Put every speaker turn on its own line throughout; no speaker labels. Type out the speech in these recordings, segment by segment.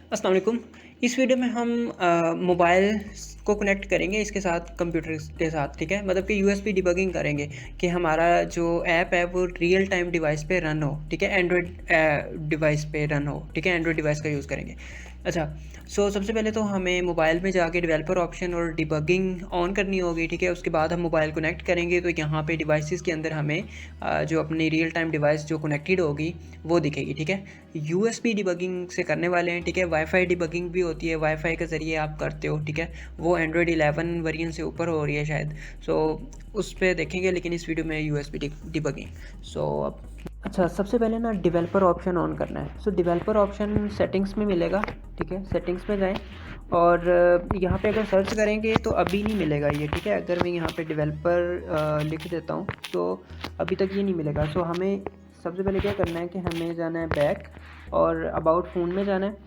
अस्सलाम वालेकुम। इस वीडियो में हम मोबाइल को कनेक्ट करेंगे इसके साथ, कंप्यूटर के साथ, ठीक है। मतलब कि यूएसबी डिबगिंग करेंगे कि हमारा जो ऐप है वो रियल टाइम डिवाइस पे रन हो, ठीक है। एंड्रॉयड डिवाइस पे रन हो, ठीक है। एंड्रॉयड डिवाइस का यूज़ करेंगे। अच्छा, सबसे पहले तो हमें मोबाइल में जाके डेवलपर ऑप्शन और डिबगिंग ऑन करनी होगी, ठीक है। उसके बाद हम मोबाइल कनेक्ट करेंगे तो यहाँ पे डिवाइसेस के अंदर हमें जो अपनी रियल टाइम डिवाइस जो कनेक्टेड होगी वो दिखेगी, ठीक है। यूएसबी डिबगिंग से करने वाले हैं, ठीक है। वाईफाई डिबगिंग भी होती है, वाईफाई के ज़रिए आप करते हो, ठीक है। वो एंड्रॉयड 11 वेरिएंट से ऊपर हो रही है शायद। उस पर देखेंगे, लेकिन इस वीडियो में यूएसबी डिबगिंग। अब अच्छा, सबसे पहले ना डेवलपर ऑप्शन ऑन करना है। डेवलपर ऑप्शन सेटिंग्स में मिलेगा, ठीक है। सेटिंग्स में जाएं और यहाँ पे अगर सर्च करेंगे तो अभी नहीं मिलेगा ये, ठीक है। अगर मैं यहाँ पे डेवलपर लिख देता हूँ तो अभी तक ये नहीं मिलेगा। हमें सबसे पहले क्या करना है कि हमें जाना है बैक और अबाउट फ़ोन में जाना है।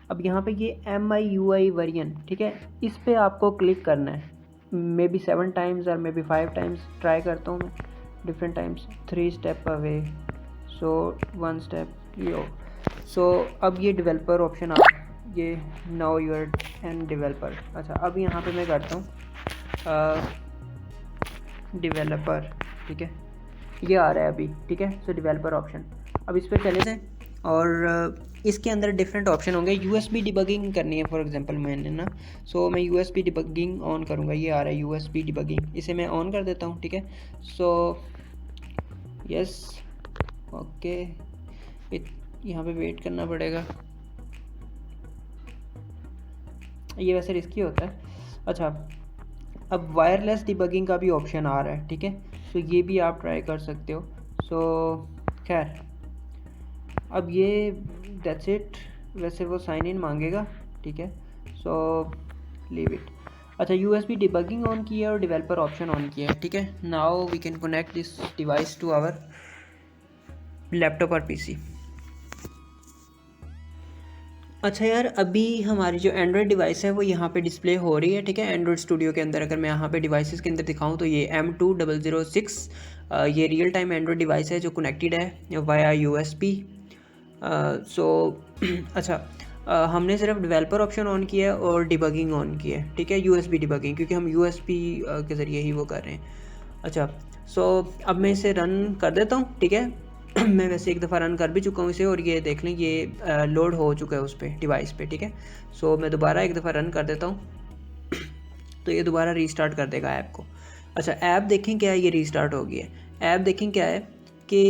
अब यहाँ पे ये MIUI वेरिएंट, ठीक है, इस पर आपको क्लिक करना है। मे बी 7 टाइम्स और मे बी 5 टाइम्स ट्राई करता हूँ मैं, different times. 3 step away, 1 step यो। अब ये डेवलपर ऑप्शन आप ये नाउ यूर एन डेवलपर। अच्छा, अब यहाँ पे मैं करता हूँ डेवलपर, ठीक है। ये आ रहा है अभी, ठीक है। डेवलपर ऑप्शन, अब इस पर चले जाएं और इसके अंदर डिफरेंट ऑप्शन होंगे। यूएसबी डिबगिंग करनी है फॉर एग्जांपल मैंने ना, मैं यूएसबी डिबगिंग ऑन करूँगा। ये आ रहा है यूएसबी डिबगिंग, इसे मैं ऑन कर देता हूँ, ठीक है। Yes, okay. यहाँ पे वेट करना पड़ेगा, ये वैसे रिस्की होता है। अच्छा, अब वायरलेस डिबगिंग का भी ऑप्शन आ रहा है, ठीक है। ये भी आप ट्राई कर सकते हो। खैर, अब ये दैट्स इट। वैसे वो साइन इन मांगेगा, ठीक है। Leave it. अच्छा, यूएसबी डिबगिंग ऑन किया और डेवलपर ऑप्शन ऑन किया है, ठीक है। Now we can connect this device to our laptop और पीसी। अच्छा यार, अभी हमारी जो एंड्रॉयड डिवाइस है वो यहाँ पे डिस्प्ले हो रही है, ठीक है। एंड्रॉयड स्टूडियो के अंदर अगर मैं यहाँ पे डिवाइसेस के अंदर दिखाऊँ तो ये M2006 ये रियल टाइम एंड्रॉयड डिवाइस है जो कनेक्टेड है वाया यूएसबी। अच्छा, हमने सिर्फ डेवलपर ऑप्शन ऑन किया है और डिबगिंग ऑन किया है, ठीक है। यूएसबी डिबगिंग, क्योंकि हम यूएसबी के ज़रिए ही वो कर रहे हैं। अच्छा, अब मैं इसे रन कर देता हूँ, ठीक है। मैं वैसे एक दफ़ा रन कर भी चुका हूँ इसे, और ये देख लें ये लोड हो चुका है उस पर डिवाइस पे, ठीक है। मैं दोबारा एक दफ़ा रन कर देता हूँ तो ये दोबारा रीस्टार्ट कर देगा ऐप को। अच्छा, ऐप देखें क्या है, ये रीस्टार्ट हो गई है। ऐप देखें क्या है कि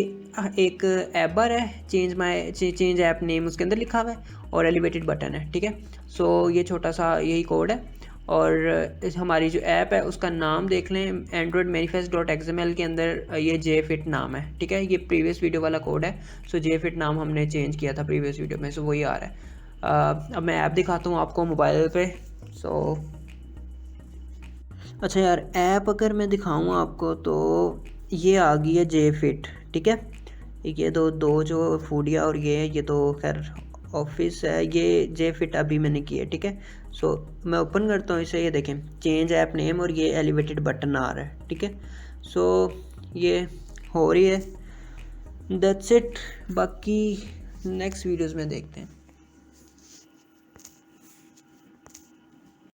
एक ऐप बार है, चेंज ऐप नेम उसके अंदर लिखा हुआ है और एलिवेटेड बटन है, ठीक है। ये छोटा सा यही कोड है और हमारी जो ऐप है उसका नाम देख लें, एंड्रॉयड manifest.xml के अंदर ये JFit नाम है, ठीक है। ये प्रीवियस वीडियो वाला कोड है। JFit नाम हमने चेंज किया था प्रीवियस वीडियो में, वही आ रहा है। अब मैं ऐप दिखाता हूँ आपको मोबाइल पे। अच्छा यार, ऐप अगर मैं दिखाऊँ आपको तो ये आ गई है JFit, ठीक है। ये दो जो फूडिया और ये तो खैर ऑफिस है। ये JFit अभी मैंने किया है, ठीक है। मैं ओपन करता हूँ इसे, ये देखें चेंज ऐप नेम और ये एलिवेटेड बटन आ रहा है, ठीक है। ये हो रही है, दैट्स इट। बाकी नेक्स्ट वीडियोस में देखते हैं।